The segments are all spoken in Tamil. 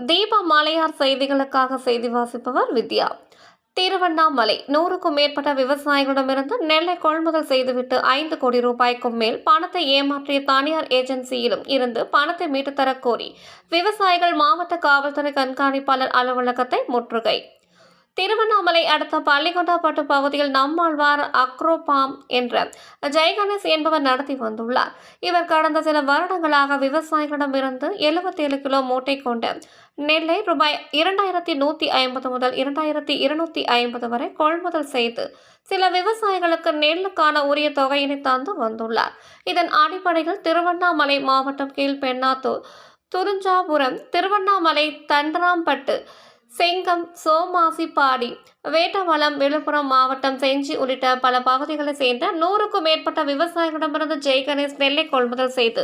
தீப மலையார் செய்திகளுக்காக செய்தி வாசிப்பவர் வித்யா. திருவண்ணாமலை 100க்கும் மேற்பட்ட விவசாயிகளிடமிருந்து நெல்லை கொள்முதல் செய்துவிட்டு 5 கோடி ரூபாய்க்கும் மேல் பணத்தை ஏமாற்றிய தனியார் ஏஜென்சியிலும் இருந்து பணத்தை மீட்டுத்தரக் கோரி விவசாயிகள் மாவட்ட காவல்துறை கண்காணிப்பாளர் அலுவலகத்தை முற்றுகை. திருவண்ணாமலை அடுத்த பள்ளிக்கொண்டாப்பட்டு பகுதியில் நம்மாழ்வார் அக்ரோபாம் என்ற ஜெயகணேஷ் என்பவர் நடத்தி வந்துள்ளார். இவர் கடந்த சில வருடங்களாக விவசாயிகளிடமிருந்து 77 கிலோ மூட்டை கொண்ட நெல்லை ரூபாய் 2150 முதல் 2250 வரை கொள்முதல் செய்து சில விவசாயிகளுக்கு நெல்லுக்கான உரிய தொகையினை தந்து வந்துள்ளார். இதன் அடிப்படையில் திருவண்ணாமலை மாவட்டம் கீழ்பெண்ணாத்தூர், துரிஞ்சாபுரம், திருவண்ணாமலை, தண்டராம்பட்டு, செங்கம், சோமாசிப்பாடி, வேட்டவலம், விழுப்புரம் மாவட்டம் செஞ்சி உள்ளிட்ட பல பகுதிகளை சேர்ந்த 100க்கும் மேற்பட்ட விவசாயிகளிடமிருந்து ஜெயகணேஷ் நெல்லை கொள்முதல் செய்து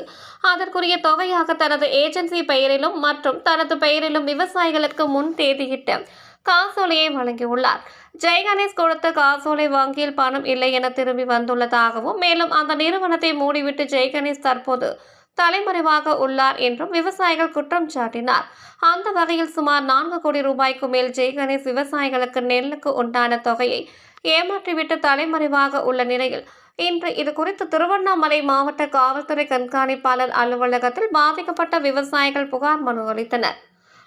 அதற்குரிய தொகையாக தனது ஏஜென்சி பெயரிலும் மற்றும் தனது பெயரிலும் விவசாயிகளுக்கு முன் தேதியிட்ட காசோலையை வழங்கியுள்ளார். ஜெயகணேஷ் கொடுத்த காசோலை வங்கியில் பணம் இல்லை என திரும்பி வந்துள்ளதாகவும், மேலும் அந்த நிறுவனத்தை மூடிவிட்டு ஜெயகணேஷ் தற்போது தலைமறைவாக உள்ளார் என்றும் விவசாயிகள் குற்றம் சாட்டினார். அந்த வகையில் சுமார் 4 கோடி ரூபாய்க்கு மேல் ஜெயகணேஷ் விவசாயிகளுக்கு நெல்லுக்கு உண்டான தொகையை ஏமாற்றிவிட்டு தலைமறைவாக உள்ள நிலையில் இன்று இது குறித்து திருவண்ணாமலை மாவட்ட காவல்துறை கண்காணிப்பாளர் அலுவலகத்தில் பாதிக்கப்பட்ட விவசாயிகள் புகார் மனு அளித்தனர்.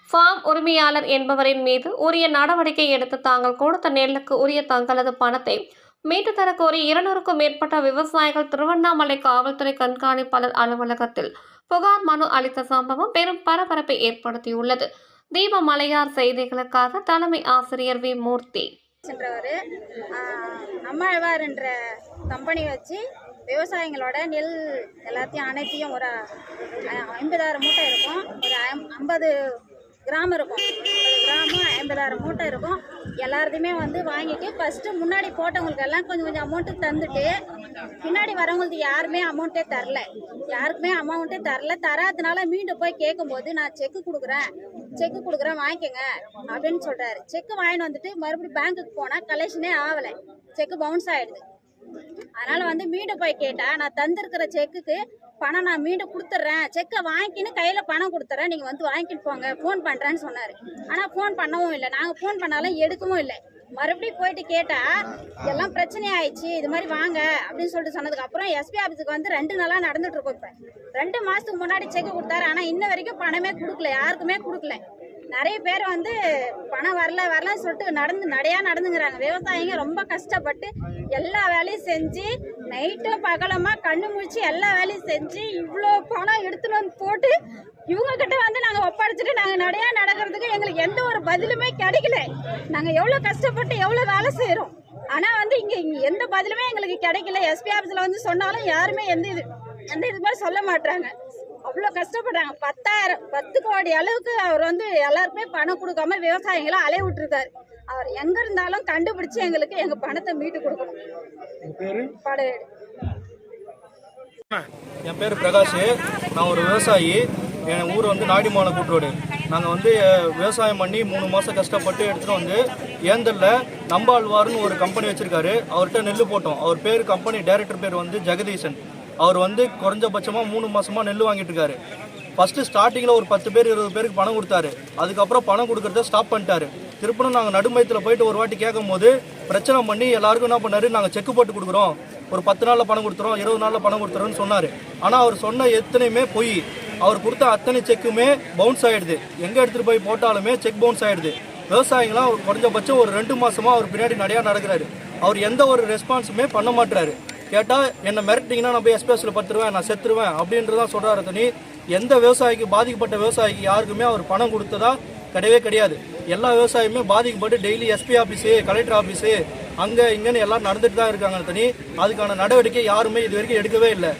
ஃபார்ம் உரிமையாளர் என்பவரின் மீது உரிய நடவடிக்கை எடுத்து தாங்கள் கொடுத்த நெல்லுக்கு உரிய தங்களது பணத்தை மீட்டு தரக் கோரி 200க்கும் மேற்பட்ட விவசாயிகள் திருவண்ணாமலை காவல்துறை கண்காணிப்பாளர் அலுவலகத்தில் புகார் மனு அளித்த சம்பவம் பெரும் பரபரப்பை ஏற்படுத்தியுள்ளது. தீப மலையார் செய்திகளுக்காக தலைமை ஆசிரியர் வி. மூர்த்தி. நம்மாழ்வார் என்ற கம்பெனி வச்சு விவசாயிகளோட நெல் எல்லாத்தையும் அனைத்தையும் ஒரு 50,000 மூட்டை இருக்கும், ஒரு 50 கிராம் இருக்கும், 50,000 மூட்டை இருக்கும். எல்லாத்தையுமே வாங்கிட்டு ஃபஸ்ட்டு முன்னாடி போட்டவங்களுக்கு எல்லாம் கொஞ்சம் அமௌண்ட்டு தந்துட்டு பின்னாடி வரவங்களுக்கு யாருமே அமௌண்ட்டே தரல, தராதனால மீண்டும் போய் கேட்கும்போது நான் செக்கு கொடுக்குறேன் வாங்கிக்கோங்க அப்படின்னு சொல்கிறாரு. செக்கு வாங்கிட்டு வந்துட்டு மறுபடியும் பேங்க்குக்கு போனால் கலெக்ஷனே ஆகலை, செக்கு பவுன்ஸ் ஆகிடுது. அதனால் மீண்டும் போய் கேட்டால் நான் தந்திருக்கிற செக்குக்கு பணம் நான் மீண்டும் கொடுத்துட்றேன், செக்கை வாங்கிக்கின்னு கையில் பணம் கொடுத்துட்றேன், நீங்கள் வாங்கிட்டு போங்க, ஃபோன் பண்ணுறேன்னு சொன்னார். ஆனால் ஃபோன் பண்ணவும் இல்லை, நாங்கள் ஃபோன் பண்ணாலும் எடுக்கவும் இல்லை. மறுபடியும் போயிட்டு கேட்டால் எல்லாம் பிரச்சனை ஆயிடுச்சு, இது மாதிரி வாங்க அப்படின்னு சொல்லிட்டு சொன்னதுக்கப்புறம் எஸ்பி ஆஃபீஸுக்கு 2 நாளாக நடந்துட்டு இருக்கோம். இப்போ 2 மாதத்துக்கு முன்னாடி செக்கு கொடுத்தாரு, ஆனால் இன்ன வரைக்கும் பணமே கொடுக்கல, யாருக்குமே கொடுக்கல. நிறைய பேர் பணம் வரலன்னு சொல்லிட்டு நடந்துங்கிறாங்க. விவசாயிங்க ரொம்ப கஷ்டப்பட்டு எல்லா வேலையும் செஞ்சு நைட்டும் பகலமாக கண்ணு முழிச்சு எல்லா வேலையும் செஞ்சு இவ்வளோ பணம் எடுத்துட்டு போட்டு இவங்க கிட்ட நாங்கள் ஒப்படைச்சிட்டு நாங்கள் நடக்கிறதுக்கு எங்களுக்கு எந்த ஒரு பதிலுமே கிடைக்கல. நாங்கள் எவ்வளோ கஷ்டப்பட்டு எவ்வளோ வேலை செய்கிறோம், ஆனால் இங்கே எந்த பதிலுமே எங்களுக்கு கிடைக்கல. எஸ்பி ஆஃபீஸில் சொன்னாலும் யாருமே எந்த இது மாதிரி சொல்ல மாட்டாங்க. அவ்வளோ கஷ்டப்படுறாங்க. 10 கோடி அளவுக்கு அவர் எல்லாருக்குமே பணம் கொடுக்காம விவசாயிகளை அலைய விட்டுருக்காரு. அவர் எங்க இருந்தாலும் கண்டுபிடிச்சு எங்களுக்கு எங்க பணத்தை மீட்டு கொடுக்கணும். என் பேர் பிரகாஷ், நான் ஒரு விவசாயி. என் ஊர் நாடிமாலை கூட்டுரோடு. நாங்கள் விவசாயம் பண்ணி 3 மாதம் கஷ்டப்பட்டு எடுத்துகிட்டு ஏந்தலில் நம்மாழ்வார்னு ஒரு கம்பெனி வச்சுருக்காரு. அவர்கிட்ட நெல் போட்டோம். அவர் பேர் கம்பெனி டைரக்டர் பேர் ஜெகதீசன். அவர் குறைஞ்சபட்சமாக 3 மாதமாக நெல் வாங்கிட்டு இருக்காரு. ஃபஸ்ட்டு ஸ்டார்டிங்கில் ஒரு 10 பேர் 20 பேருக்கு பணம் கொடுத்தாரு. அதுக்கப்புறம் பணம் கொடுக்குறத ஸ்டாப் பண்ணிட்டாரு. திருப்பணும் நாங்கள் நடுமையத்தில் போயிட்டு ஒரு வாட்டி கேட்கும் போது பிரச்சனை பண்ணி எல்லாருக்கும் என்ன பண்ணாரு, நாங்கள் செக்கு போட்டு கொடுக்குறோம், ஒரு 10 நாளில் பணம் கொடுத்துறோம், 20 நாளில் பணம் கொடுத்துறோன்னு சொன்னார். ஆனால் அவர் சொன்ன எத்தனையுமே பொய். அவர் கொடுத்த அத்தனை செக்குமே பவுன்ஸ் ஆகிடுது. எங்கே எடுத்துகிட்டு போய் போட்டாலுமே செக் பவுன்ஸ் ஆகிடுது. விவசாயிகளாம் குறைஞ்சபட்சம் ஒரு 2 மாதமாக அவர் பின்னாடி நடக்கிறாரு. அவர் எந்த ஒரு ரெஸ்பான்ஸுமே பண்ண மாட்டுறாரு. கேட்டால் என்னை மிரட்டிங்கன்னா நான் போய் எஸ்பிஎஸ்சில் பத்துருவேன், நான் செத்துருவேன் அப்படின்றதான் சொல்கிறாரு. தனி எந்த விவசாயிக்கு பாதிக்கப்பட்ட விவசாயிக்கு யாருக்குமே அவர் பணம் கொடுத்ததா கிடையாது. எல்லா விவசாயியுமே பாதிக்கப்பட்டு daily SP office, collector office, அங்கே இங்கேன்னு எல்லாம் நடந்துட்டு தான் இருக்காங்க. தனி அதுக்கான நடவடிக்கை யாருமே இது வரைக்கும் எடுக்கவே இல்லை.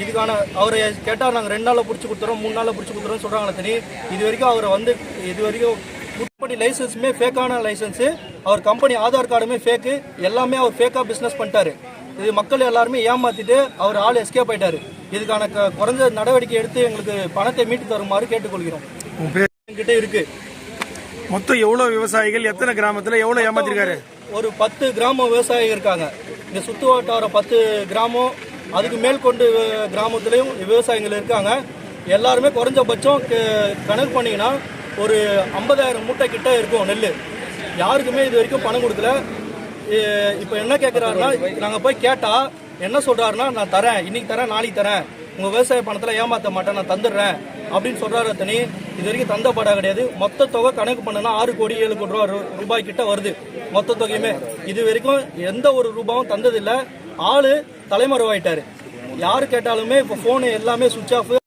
இதுக்கான அவரை கேட்டால் நாங்கள் 2 நாளில் பிடிச்சி கொடுத்துறோம், 3 நாளில் பிடிச்சி கொடுத்துறோம்னு சொல்கிறாங்களே. தனி இது வரைக்கும் அவரை இது வரைக்கும் கம்பெனி லைசன்ஸுமே ஃபேக்கான licence, our company Aadhaar கார்டுமே fake, எல்லாமே அவர் ஃபேக்காக பிஸ்னஸ் பண்ணிட்டாரு. இது மக்கள் எல்லாருமே ஏமாத்திட்டு அவர் ஆள் எஸ்கேப் ஆயிட்டாரு. இதுக்கான குறைஞ்ச நடவடிக்கை எடுத்து எங்களுக்கு பணத்தை மீட்டு தருமாறு கேட்டுக்கொள்கிறோம். கிட்ட இருக்கு. மொத்தம் எவ்வளவு விவசாயிகள், எத்தனை கிராமத்துல எவ்வளவு ஏமாத்திருக்காரு? ஒரு 10 கிராம விவசாயிகள் இருக்காங்க. இந்த சுத்து வட்டார 10 கிராமம், அதுக்கு மேற்கொண்டு கிராமத்திலையும் விவசாயிகள் இருக்காங்க. எல்லாருமே குறைஞ்சபட்சம் கணக்கு பண்ணிங்கன்னா ஒரு 50,000 மூட்டை கிட்ட இருக்கும் நெல். யாருக்குமே இது வரைக்கும் பணம் கொடுக்கல. இப்போ என்ன கேட்குறாருன்னா, நாங்கள் போய் கேட்டால் என்ன சொல்கிறாருன்னா, நான் தரேன், இன்னைக்கு தரேன், நாளைக்கு தரேன், உங்கள் விவசாய பணத்தில் ஏமாற்ற மாட்டேன், நான் தந்துடுறேன் அப்படின்னு சொல்கிறாரு. தனி இது வரைக்கும் தந்த படம் கிடையாது. மொத்த தொகை கணக்கு பண்ணனா 6 கோடி 7 கோடி ரூபாய் கிட்ட வருது மொத்த தொகையுமே. இது வரைக்கும் எந்த ஒரு ரூபாயும் தந்ததில்லை. ஆளு தலைமறைவாயிட்டாரு. யாரு கேட்டாலுமே இப்போ ஃபோனு எல்லாமே சுவிட்ச் ஆஃப்.